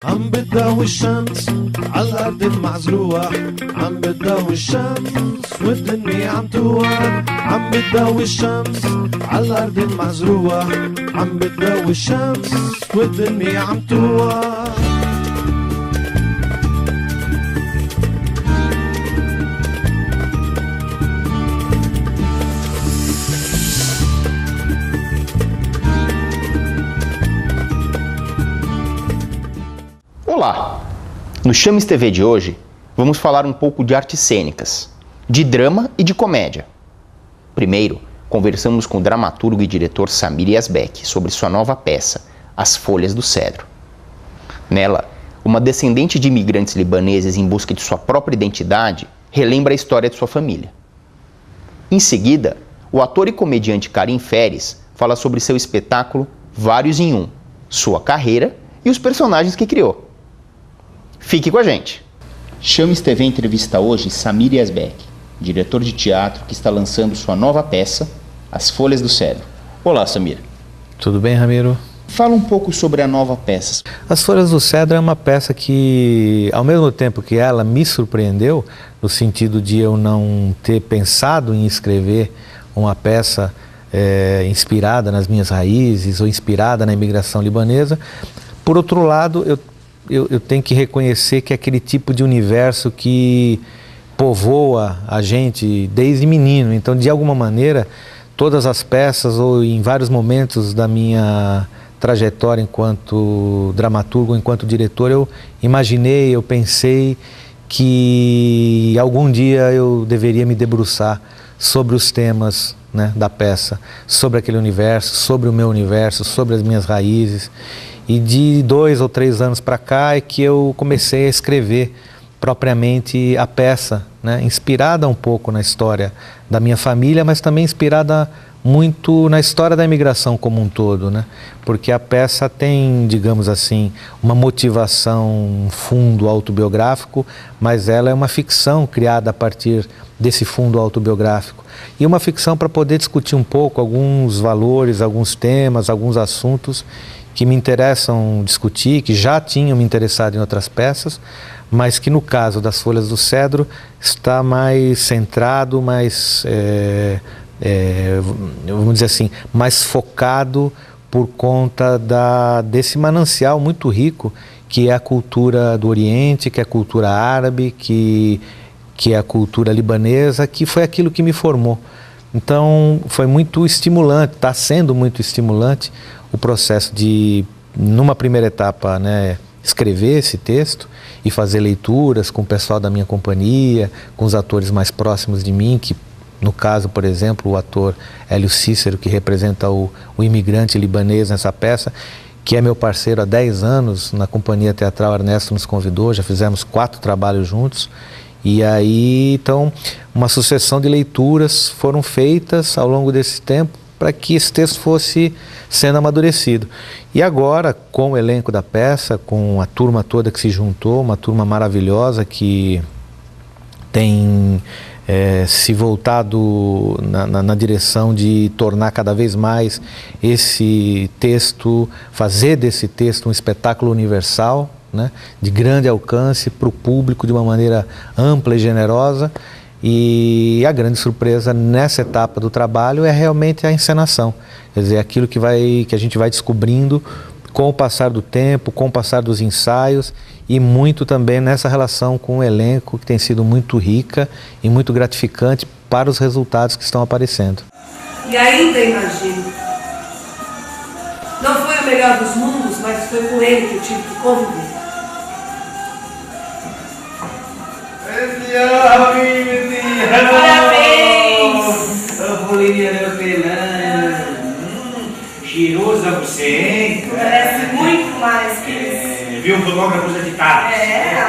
عم بتضوي الشمس على الأرض المعزلوة، عم بتضوي الشمس والدنيا عم توقع، عم بتضوي الشمس على الأرض المعزلوة، عم بتضوي الشمس والدنيا عم توقع. Olá! No Chames TV de hoje, vamos falar um pouco de artes cênicas, de drama e de comédia. Primeiro, conversamos com o dramaturgo e diretor Samir Yazbek sobre sua nova peça, As Folhas do Cedro. Nela, uma descendente de imigrantes libaneses em busca de sua própria identidade relembra a história de sua família. Em seguida, o ator e comediante Karim Ferris fala sobre seu espetáculo Vários em Um, sua carreira e os personagens que criou. Fique com a gente! Chames TV entrevista hoje Samir Yazbek, diretor de teatro que está lançando sua nova peça, As Folhas do Cedro. Olá, Samir. Tudo bem, Ramiro? Fala um pouco sobre a nova peça. As Folhas do Cedro é uma peça que, ao mesmo tempo que ela me surpreendeu, no sentido de eu não ter pensado em escrever uma peça inspirada nas minhas raízes ou inspirada na imigração libanesa, por outro lado, eu tenho que reconhecer que é aquele tipo de universo que povoa a gente desde menino. Então, de alguma maneira, todas as peças ou em vários momentos da minha trajetória enquanto dramaturgo, enquanto diretor, eu imaginei, eu pensei que algum dia eu deveria me debruçar sobre os temas, né, da peça, sobre aquele universo, sobre o meu universo, sobre as minhas raízes. E de 2 ou 3 anos para cá é que eu comecei a escrever propriamente a peça, né? Inspirada um pouco na história da minha família, mas também inspirada muito na história da imigração como um todo, né? Porque a peça tem, digamos assim, uma motivação, um fundo autobiográfico, mas ela é uma ficção criada a partir desse fundo autobiográfico. E uma ficção para poder discutir um pouco alguns valores, alguns temas, alguns assuntos que me interessam discutir, que já tinham me interessado em outras peças, mas que no caso das Folhas do Cedro está mais centrado, mais, vamos dizer assim, mais focado por conta desse manancial muito rico que é a cultura do Oriente, que é a cultura árabe, que é a cultura libanesa, que foi aquilo que me formou. Então foi muito estimulante, está sendo muito estimulante o processo de, numa primeira etapa, né, escrever esse texto e fazer leituras com o pessoal da minha companhia, com os atores mais próximos de mim, que no caso, por exemplo, o ator Hélio Cícero, que representa o imigrante libanês nessa peça, que é meu parceiro há 10 anos na Companhia Teatral Ernesto nos convidou, já fizemos 4 trabalhos juntos. E aí, então, uma sucessão de leituras foram feitas ao longo desse tempo para que esse texto fosse sendo amadurecido. E agora, com o elenco da peça, com a turma toda que se juntou, uma turma maravilhosa que tem se voltado na direção de tornar cada vez mais esse texto, fazer desse texto um espetáculo universal, né, de grande alcance para o público de uma maneira ampla e generosa. E a grande surpresa nessa etapa do trabalho é realmente a encenação, quer dizer, aquilo que a gente vai descobrindo com o passar do tempo, com o passar dos ensaios e muito também nessa relação com o elenco que tem sido muito rica e muito gratificante para os resultados que estão aparecendo. E ainda imagino, não foi o melhor dos mundos, mas foi com ele que eu tive que conviver. Parabéns! A bolinha da pelã. Cheirosa você, hein? Parece muito mais que isso. Viu? O fotógrafo já de cara.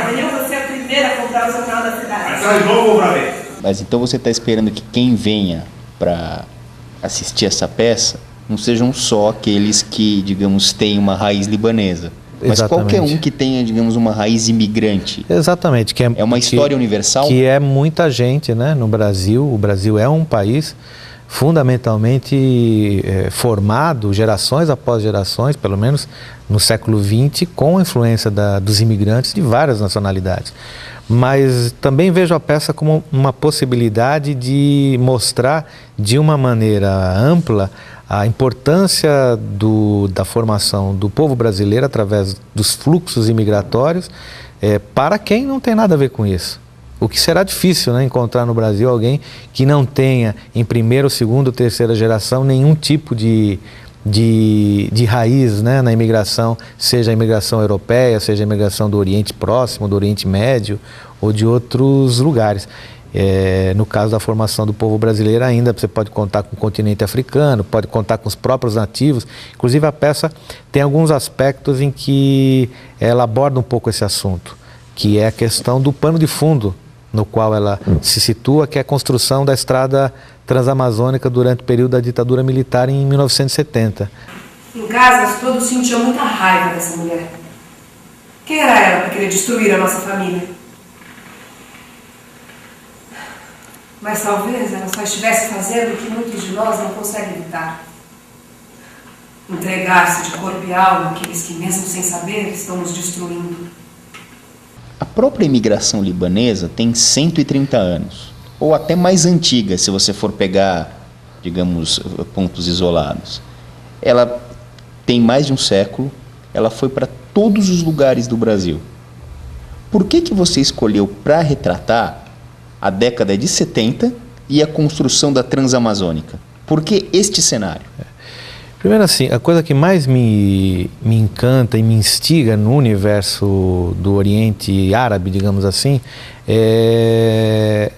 Amanhã você é a primeira a comprar o jornal da cidade. Mas nós vamos pra ver. Mas então você está esperando que quem venha para assistir essa peça não sejam só aqueles que, digamos, têm uma raiz libanesa. Mas Exatamente. qualquer um que tenha, digamos, uma raiz imigrante. Exatamente. É uma história universal? Que é muita gente, né, no Brasil. O Brasil é um país fundamentalmente formado gerações após gerações, pelo menos no século XX, com a influência dos imigrantes de várias nacionalidades. Mas também vejo a peça como uma possibilidade de mostrar de uma maneira ampla a importância da formação do povo brasileiro através dos fluxos imigratórios para quem não tem nada a ver com isso. O que será difícil, né, encontrar no Brasil alguém que não tenha em primeira, segunda ou terceira geração nenhum tipo de raiz, né, na imigração, seja a imigração europeia, seja a imigração do Oriente Próximo, do Oriente Médio ou de outros lugares. No caso da formação do povo brasileiro ainda você pode contar com o continente africano, pode contar com os próprios nativos. Inclusive a peça tem alguns aspectos em que ela aborda um pouco esse assunto, que é a questão do pano de fundo no qual ela se situa, que é a construção da estrada transamazônica durante o período da ditadura militar em 1970. Em casa, todos sentiam muita raiva dessa mulher. Quem era ela para querer destruir a nossa família? Mas talvez ela só estivesse fazendo o que muitos de nós não conseguem evitar. Entregar-se de corpo e alma àqueles que, mesmo sem saber, estão nos destruindo. A própria imigração libanesa tem 130 anos, ou até mais antiga, se você for pegar, digamos, pontos isolados. Ela tem mais de um século, ela foi para todos os lugares do Brasil. Por que você escolheu para retratar a década de 70 e a construção da Transamazônica? Por que este cenário? Primeiro assim, a coisa que mais me encanta e me instiga no universo do Oriente Árabe, digamos assim, é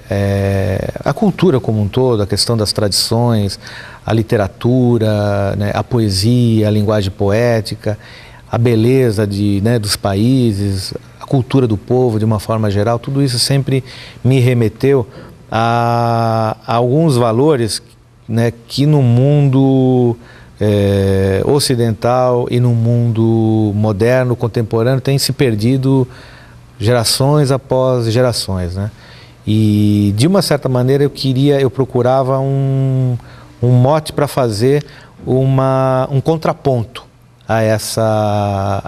a cultura como um todo, a questão das tradições, a literatura, né, a poesia, a linguagem poética, a beleza dos países, a cultura do povo de uma forma geral. Tudo isso sempre me remeteu a alguns valores, né, que no mundo ocidental e no mundo moderno, contemporâneo, tem se perdido gerações após gerações, né? E de uma certa maneira eu procurava um mote para fazer um contraponto a essa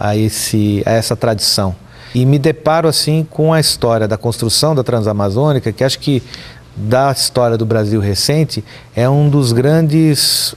tradição. E me deparo assim com a história da construção da Transamazônica, que acho que da história do Brasil recente é um dos grandes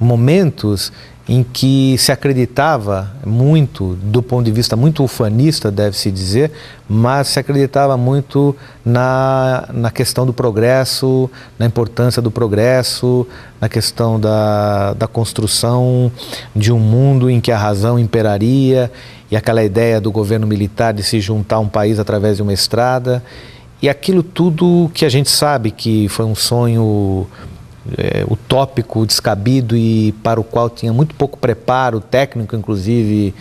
momentos em que se acreditava muito, do ponto de vista muito ufanista, deve-se dizer, mas se acreditava muito na questão do progresso, na importância do progresso, na questão da construção de um mundo em que a razão imperaria, e aquela ideia do governo militar de se juntar a um país através de uma estrada, e aquilo tudo que a gente sabe que foi um sonho utópico, descabido e para o qual tinha muito pouco preparo técnico, inclusive,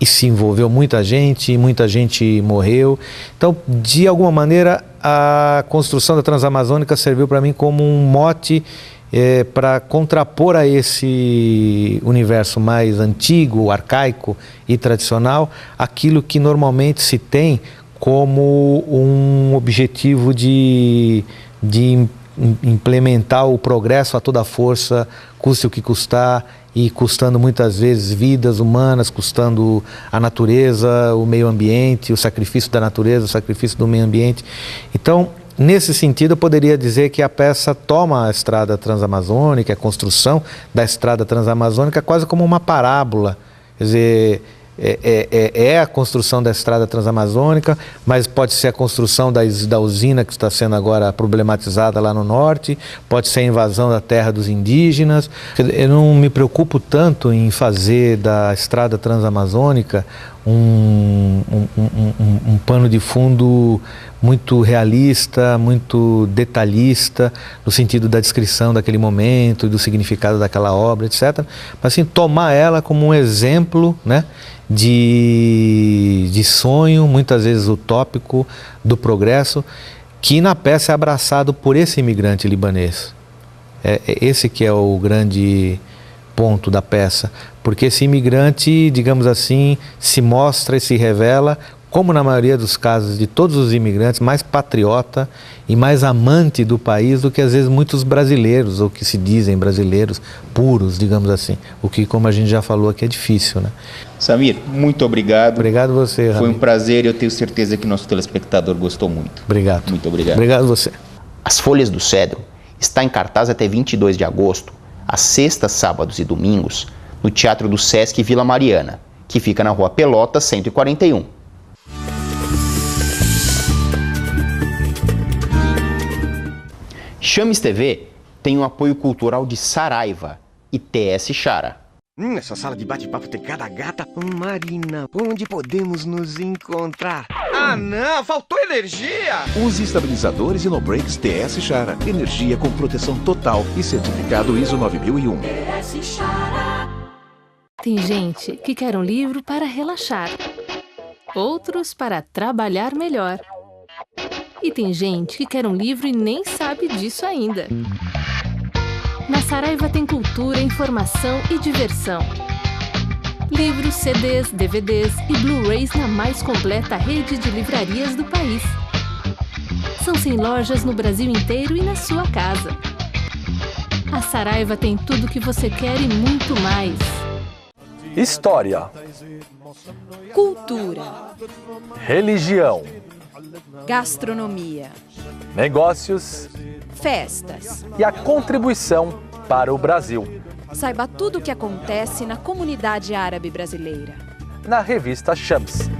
e se envolveu muita gente morreu. Então, de alguma maneira, a construção da Transamazônica serviu para mim como um mote para contrapor a esse universo mais antigo, arcaico e tradicional, aquilo que normalmente se tem como um objetivo de implementar o progresso a toda força, custe o que custar, e custando muitas vezes vidas humanas, custando a natureza, o meio ambiente, o sacrifício da natureza, o sacrifício do meio ambiente. Então, nesse sentido, eu poderia dizer que a peça toma a estrada transamazônica, a construção da estrada transamazônica quase como uma parábola. Quer dizer, a construção da estrada transamazônica, mas pode ser a construção da usina que está sendo agora problematizada lá no norte, pode ser a invasão da terra dos indígenas. Eu não me preocupo tanto em fazer da estrada transamazônica um pano de fundo muito realista, muito detalhista, no sentido da descrição daquele momento, do significado daquela obra, etc. Mas assim, tomar ela como um exemplo, né, de sonho, muitas vezes utópico, do progresso, que na peça é abraçado por esse imigrante libanês. Esse que é o grande ponto da peça, porque esse imigrante, digamos assim, se mostra e se revela como na maioria dos casos de todos os imigrantes, mais patriota e mais amante do país do que às vezes muitos brasileiros, ou que se dizem brasileiros puros, digamos assim. O que, como a gente já falou aqui, é difícil, né? Samir, muito obrigado. Obrigado você, Rami. Foi um prazer e eu tenho certeza que nosso telespectador gostou muito. Obrigado. Muito obrigado. Obrigado você. As Folhas do Cedro está em cartaz até 22 de agosto, às sextas, sábados e domingos, no Teatro do Sesc Vila Mariana, que fica na Rua Pelotas, 141. Chames TV tem o apoio cultural de Saraiva e TS Chara. Essa sala de bate-papo tem cada gata. Marina, onde podemos nos encontrar? Ah, não! Faltou energia! Use estabilizadores e no-breaks TS Chara. Energia com proteção total e certificado ISO 9001. Tem gente que quer um livro para relaxar, outros para trabalhar melhor. E tem gente que quer um livro e nem sabe disso ainda. Na Saraiva tem cultura, informação e diversão. Livros, CDs, DVDs e Blu-rays na mais completa rede de livrarias do país. São 100 lojas no Brasil inteiro e na sua casa. A Saraiva tem tudo que você quer e muito mais. História, cultura, religião, gastronomia, negócios festas e a contribuição para o Brasil. Saiba tudo o que acontece na comunidade árabe brasileira. Na revista Chames.